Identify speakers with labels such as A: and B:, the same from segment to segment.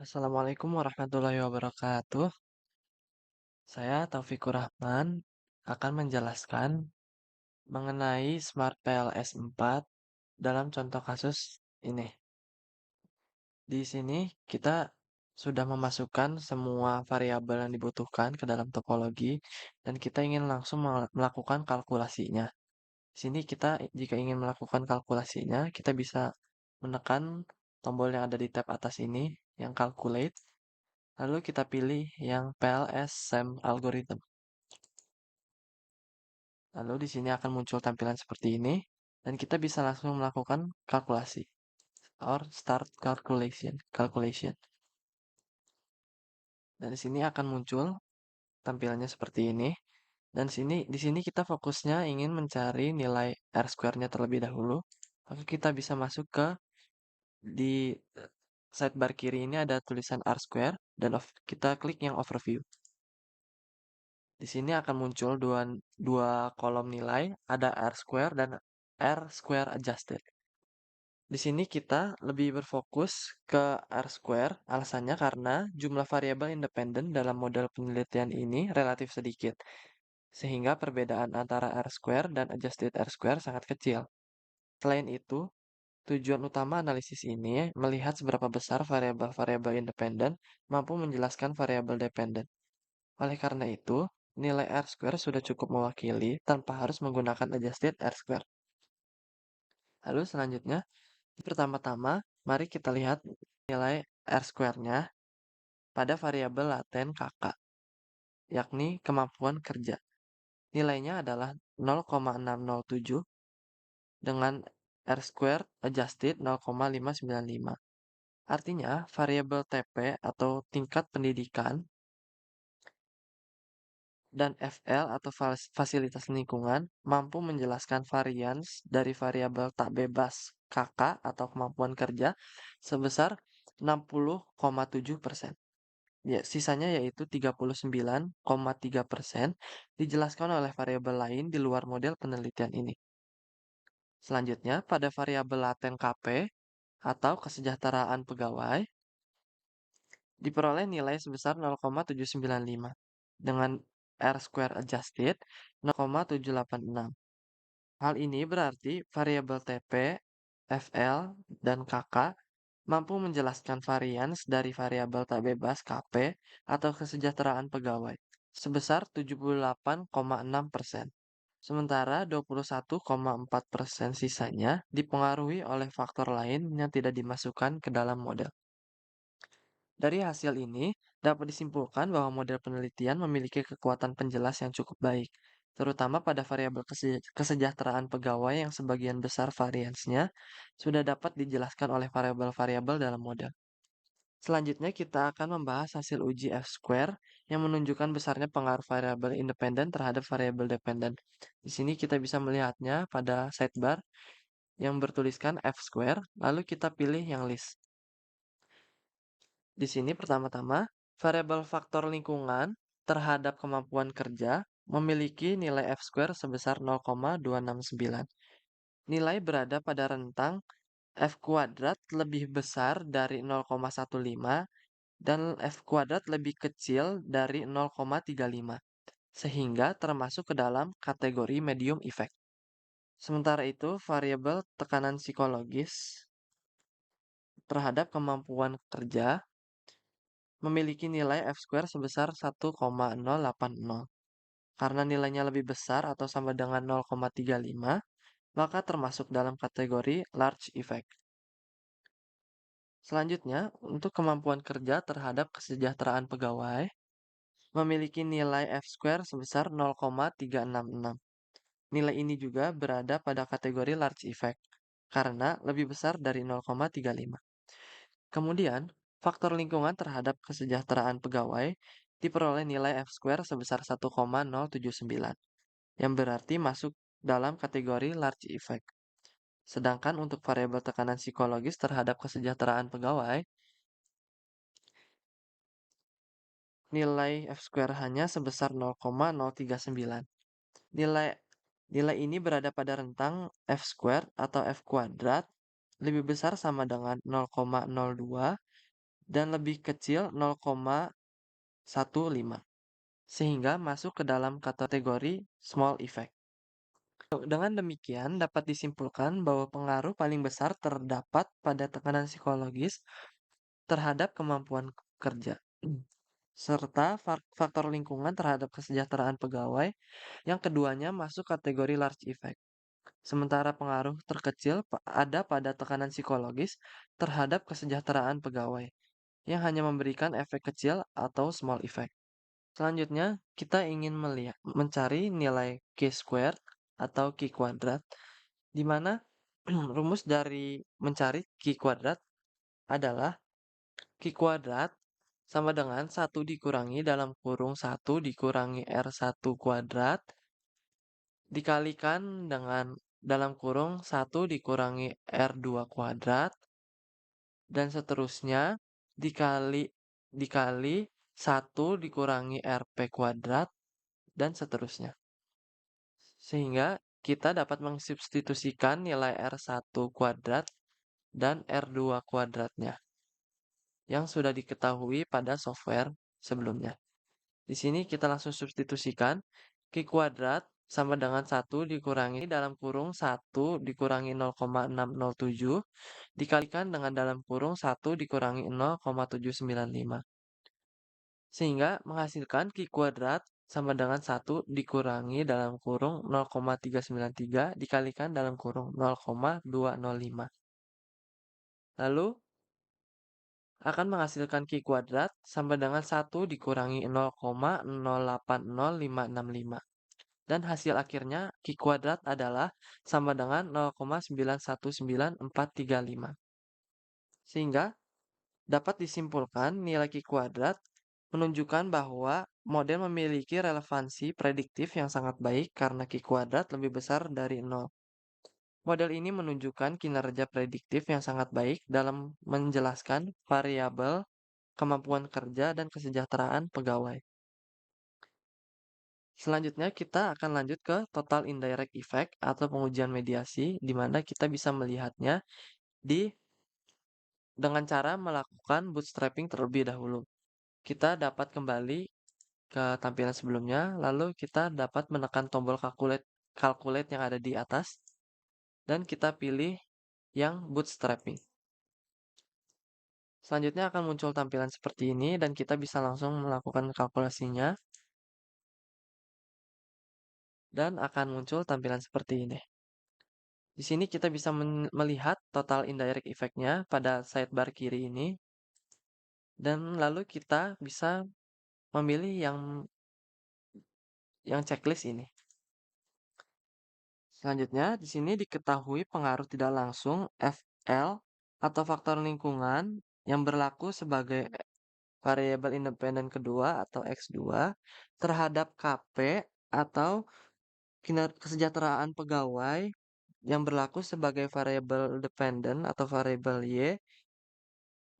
A: Assalamualaikum warahmatullahi wabarakatuh. Saya Taufikur Rahman akan menjelaskan mengenai Smart PLS 4 dalam contoh kasus ini. Di sini kita sudah memasukkan semua variabel yang dibutuhkan ke dalam topologi dan kita ingin langsung melakukan kalkulasinya. Di sini kita jika ingin melakukan kalkulasinya, kita bisa menekan tombol yang ada di tab atas ini yang calculate. Lalu kita pilih yang PLS SEM algorithm. Lalu di sini akan muncul tampilan seperti ini dan kita bisa langsung melakukan kalkulasi or start calculation. Dan di sini akan muncul tampilannya seperti ini. Dan di sini kita fokusnya ingin mencari nilai R square-nya terlebih dahulu. Maka kita bisa masuk ke di sidebar kiri ini ada tulisan R square dan kita klik yang overview. Di sini akan muncul dua kolom nilai, ada R square dan R square adjusted. Di sini kita lebih berfokus ke R square, alasannya karena jumlah variabel independen dalam model penelitian ini relatif sedikit, sehingga perbedaan antara R square dan adjusted R square sangat kecil. Selain itu, tujuan utama analisis ini melihat seberapa besar variabel-variabel independen mampu menjelaskan variabel dependen. Oleh karena itu, nilai R square sudah cukup mewakili tanpa harus menggunakan adjusted R square. Lalu selanjutnya, pertama-tama, mari kita lihat nilai R square-nya pada variabel laten KK, yakni kemampuan kerja. Nilainya adalah 0,607 dengan R square adjusted 0,595. Artinya, variabel TP atau tingkat pendidikan dan FL atau fasilitas lingkungan mampu menjelaskan varians dari variabel tak bebas KK atau kemampuan kerja sebesar 60,7%. Ya, sisanya yaitu 39,3% dijelaskan oleh variabel lain di luar model penelitian ini. Selanjutnya, pada variabel laten KP atau kesejahteraan pegawai diperoleh nilai sebesar 0,795 dengan R square adjusted 0,786. Hal ini berarti variabel TP, FL, dan KK mampu menjelaskan varians dari variabel tak bebas KP atau kesejahteraan pegawai sebesar 78,6%. Sementara 21,4% sisanya dipengaruhi oleh faktor lain yang tidak dimasukkan ke dalam model. Dari hasil ini, dapat disimpulkan bahwa model penelitian memiliki kekuatan penjelas yang cukup baik, terutama pada variabel kesejahteraan pegawai yang sebagian besar variansnya sudah dapat dijelaskan oleh variabel-variabel dalam model. Selanjutnya kita akan membahas hasil uji F-square yang menunjukkan besarnya pengaruh variabel independen terhadap variabel dependen. Di sini kita bisa melihatnya pada sidebar yang bertuliskan F-square, lalu kita pilih yang list. Di sini pertama-tama, variabel faktor lingkungan terhadap kemampuan kerja memiliki nilai F-square sebesar 0,269. Nilai berada pada rentang F kuadrat lebih besar dari 0,15 dan F kuadrat lebih kecil dari 0,35, sehingga termasuk ke dalam kategori medium effect. Sementara itu, variabel tekanan psikologis terhadap kemampuan kerja memiliki nilai F-square sebesar 1,080. Karena nilainya lebih besar atau sama dengan 0,35, maka termasuk dalam kategori large effect. Selanjutnya, untuk kemampuan kerja terhadap kesejahteraan pegawai, memiliki nilai F-square sebesar 0,366. Nilai ini juga berada pada kategori large effect, karena lebih besar dari 0,35. Kemudian, faktor lingkungan terhadap kesejahteraan pegawai diperoleh nilai F-square sebesar 1,079, yang berarti masuk dalam kategori large effect. Sedangkan untuk variabel tekanan psikologis terhadap kesejahteraan pegawai, nilai F-square hanya sebesar 0,039. Nilai nilai ini berada pada rentang F-square atau F kuadrat lebih besar sama dengan 0,02 dan lebih kecil 0,15, sehingga masuk ke dalam kategori small effect. Dengan demikian, dapat disimpulkan bahwa pengaruh paling besar terdapat pada tekanan psikologis terhadap kemampuan kerja, serta faktor lingkungan terhadap kesejahteraan pegawai. Yang keduanya masuk kategori large effect. Sementara pengaruh terkecil ada pada tekanan psikologis terhadap kesejahteraan pegawai, yang hanya memberikan efek kecil atau small effect. Selanjutnya, kita ingin mencari nilai Q-squared atau Q kuadrat, di mana rumus dari mencari Q kuadrat adalah Q kuadrat sama dengan 1 dikurangi dalam kurung 1 dikurangi R1 kuadrat dikalikan dengan dalam kurung 1 dikurangi R2 kuadrat dan seterusnya dikali 1 dikurangi RP kuadrat dan seterusnya. Sehingga kita dapat mensubstitusikan nilai R1 kuadrat dan R2 kuadratnya yang sudah diketahui pada software sebelumnya. Di sini kita langsung substitusikan Q kuadrat sama dengan 1 dikurangi dalam kurung 1 dikurangi 0,607 dikalikan dengan dalam kurung 1 dikurangi 0,795. Sehingga menghasilkan Q kuadrat sama dengan 1 dikurangi dalam kurung 0,393 dikalikan dalam kurung 0,205. Lalu akan menghasilkan Q kuadrat sama dengan 1 dikurangi 0,0800565. Dan hasil akhirnya Q kuadrat adalah sama dengan 0,919435. Sehingga dapat disimpulkan nilai Q kuadrat menunjukkan bahwa model memiliki relevansi prediktif yang sangat baik karena Q kuadrat lebih besar dari 0. Model ini menunjukkan kinerja prediktif yang sangat baik dalam menjelaskan variabel kemampuan kerja dan kesejahteraan pegawai. Selanjutnya kita akan lanjut ke total indirect effect atau pengujian mediasi di mana kita bisa melihatnya dengan cara melakukan bootstrapping terlebih dahulu. Kita dapat kembali ke tampilan sebelumnya, lalu kita dapat menekan tombol calculate yang ada di atas dan kita pilih yang bootstrapping. Selanjutnya akan muncul tampilan seperti ini dan kita bisa langsung melakukan kalkulasinya. Dan akan muncul tampilan seperti ini. Di sini kita bisa melihat total indirect effect-nya pada sidebar kiri ini. Dan lalu kita bisa memilih yang checklist ini. Selanjutnya, di sini diketahui pengaruh tidak langsung FL atau faktor lingkungan yang berlaku sebagai variabel independen kedua atau X2 terhadap KP atau kesejahteraan pegawai yang berlaku sebagai variabel dependen atau variabel Y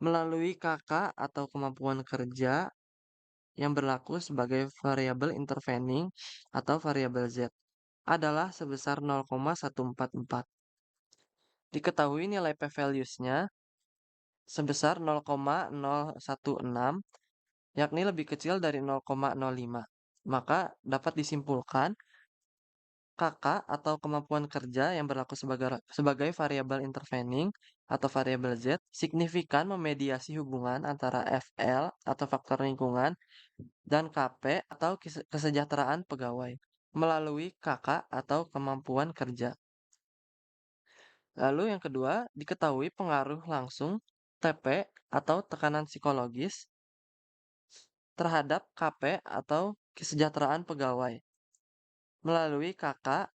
A: melalui KK atau kemampuan kerja yang berlaku sebagai variabel intervening atau variabel Z adalah sebesar 0,144. Diketahui nilai p-values-nya sebesar 0,016, yakni lebih kecil dari 0,05. Maka dapat disimpulkan KK atau kemampuan kerja yang berlaku sebagai variabel intervening atau variabel Z signifikan memediasi hubungan antara FL atau faktor lingkungan dan KP atau kesejahteraan pegawai melalui KK atau kemampuan kerja. Lalu yang kedua, diketahui pengaruh langsung TP atau tekanan psikologis terhadap KP atau kesejahteraan pegawai melalui KK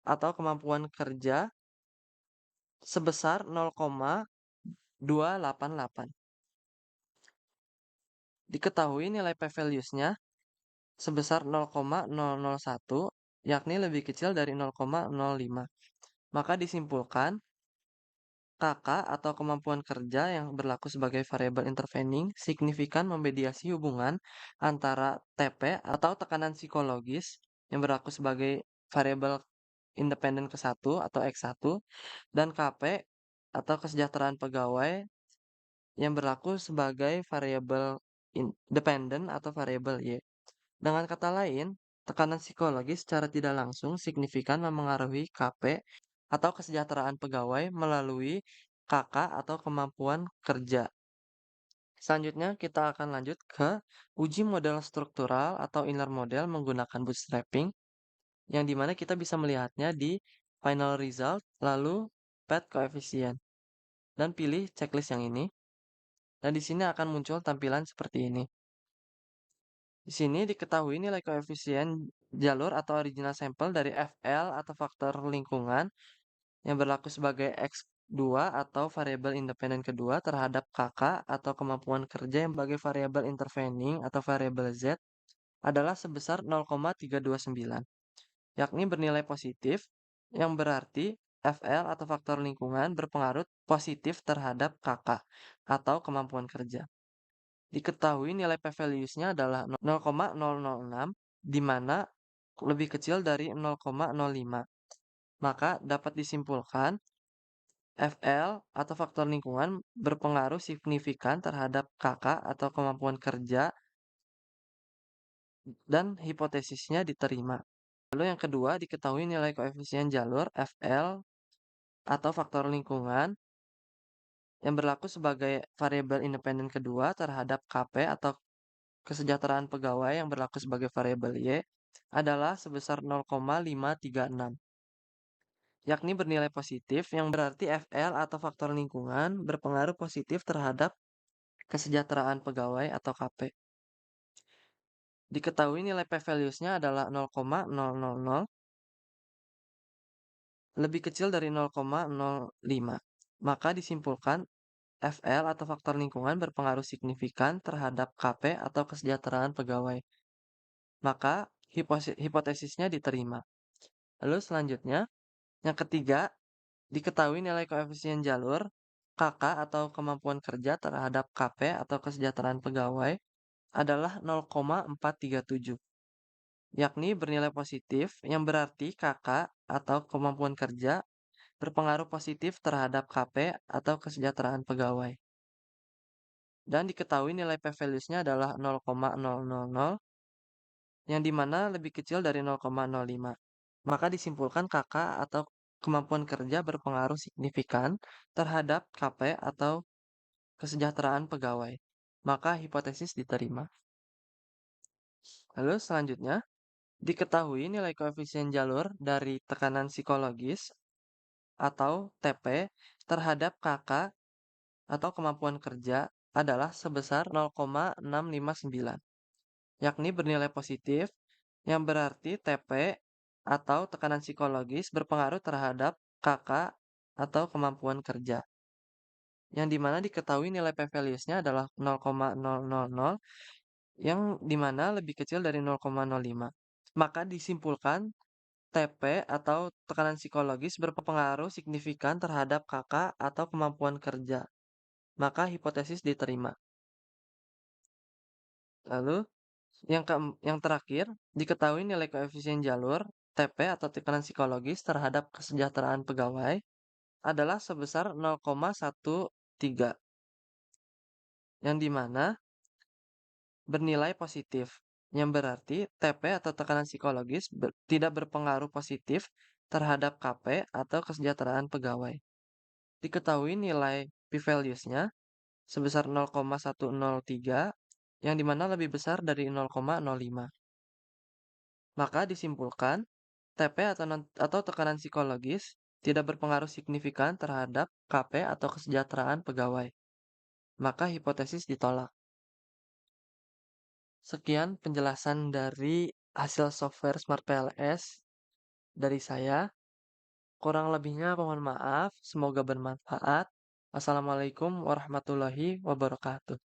A: atau kemampuan kerja sebesar 0,288. Diketahui nilai p-values-nya sebesar 0,001, yakni lebih kecil dari 0,05. Maka disimpulkan KK atau kemampuan kerja yang berlaku sebagai variabel intervening signifikan memediasi hubungan antara TP atau tekanan psikologis yang berlaku sebagai variabel independen ke-1 atau X1 dan KP atau kesejahteraan pegawai yang berlaku sebagai variabel independen atau variabel Y. Dengan kata lain, tekanan psikologis secara tidak langsung signifikan memengaruhi KP atau kesejahteraan pegawai melalui KK atau kemampuan kerja. Selanjutnya, kita akan lanjut ke uji model struktural atau inner model menggunakan bootstrapping, yang dimana kita bisa melihatnya di final result, lalu pad koefisien, dan pilih checklist yang ini. Dan di sini akan muncul tampilan seperti ini. Di sini diketahui nilai koefisien jalur atau original sampel dari FL atau faktor lingkungan yang berlaku sebagai X2 atau variabel independen kedua terhadap KK atau kemampuan kerja yang sebagai variabel intervening atau variabel Z adalah sebesar 0,329, yakni bernilai positif, yang berarti FL atau faktor lingkungan berpengaruh positif terhadap KK atau kemampuan kerja. Diketahui nilai p-values-nya adalah 0,006, di mana lebih kecil dari 0,05. Maka dapat disimpulkan FL atau faktor lingkungan berpengaruh signifikan terhadap KK atau kemampuan kerja dan hipotesisnya diterima. Lalu yang kedua, diketahui nilai koefisien jalur FL atau faktor lingkungan yang berlaku sebagai variabel independen kedua terhadap KP atau kesejahteraan pegawai yang berlaku sebagai variabel Y adalah sebesar 0,536, yakni bernilai positif yang berarti FL atau faktor lingkungan berpengaruh positif terhadap kesejahteraan pegawai atau KP. Diketahui nilai p-values-nya adalah 0,000, lebih kecil dari 0,05. Maka disimpulkan FL atau faktor lingkungan berpengaruh signifikan terhadap KP atau kesejahteraan pegawai. Maka hipotesisnya diterima. Lalu selanjutnya, yang ketiga, diketahui nilai koefisien jalur KK atau kemampuan kerja terhadap KP atau kesejahteraan pegawai adalah 0,437, yakni bernilai positif yang berarti KK atau kemampuan kerja berpengaruh positif terhadap KP atau kesejahteraan pegawai. Dan diketahui nilai p-values-nya adalah 0,000, yang dimana lebih kecil dari 0,05. Maka disimpulkan KK atau kemampuan kerja berpengaruh signifikan terhadap KP atau kesejahteraan pegawai. Maka hipotesis diterima. Lalu selanjutnya, diketahui nilai koefisien jalur dari tekanan psikologis atau TP terhadap KK atau kemampuan kerja adalah sebesar 0,659, yakni bernilai positif yang berarti TP atau tekanan psikologis berpengaruh terhadap KK atau kemampuan kerja, yang dimana diketahui nilai p-values-nya adalah 0,000, yang dimana lebih kecil dari 0,05. Maka disimpulkan TP atau tekanan psikologis berpengaruh signifikan terhadap KK atau kemampuan kerja. Maka hipotesis diterima. Lalu yang terakhir, diketahui nilai koefisien jalur TP atau tekanan psikologis terhadap kesejahteraan pegawai adalah sebesar 0,13, yang dimana bernilai positif, yang berarti TP atau tekanan psikologis tidak berpengaruh positif terhadap KP atau kesejahteraan pegawai. Diketahui nilai p-values-nya sebesar 0,103, yang dimana lebih besar dari 0,05. Maka disimpulkan TP atau tekanan psikologis tidak berpengaruh signifikan terhadap KP atau kesejahteraan pegawai. Maka hipotesis ditolak. Sekian penjelasan dari hasil software Smart PLS dari saya. Kurang lebihnya mohon maaf. Semoga bermanfaat. Wassalamualaikum warahmatullahi wabarakatuh.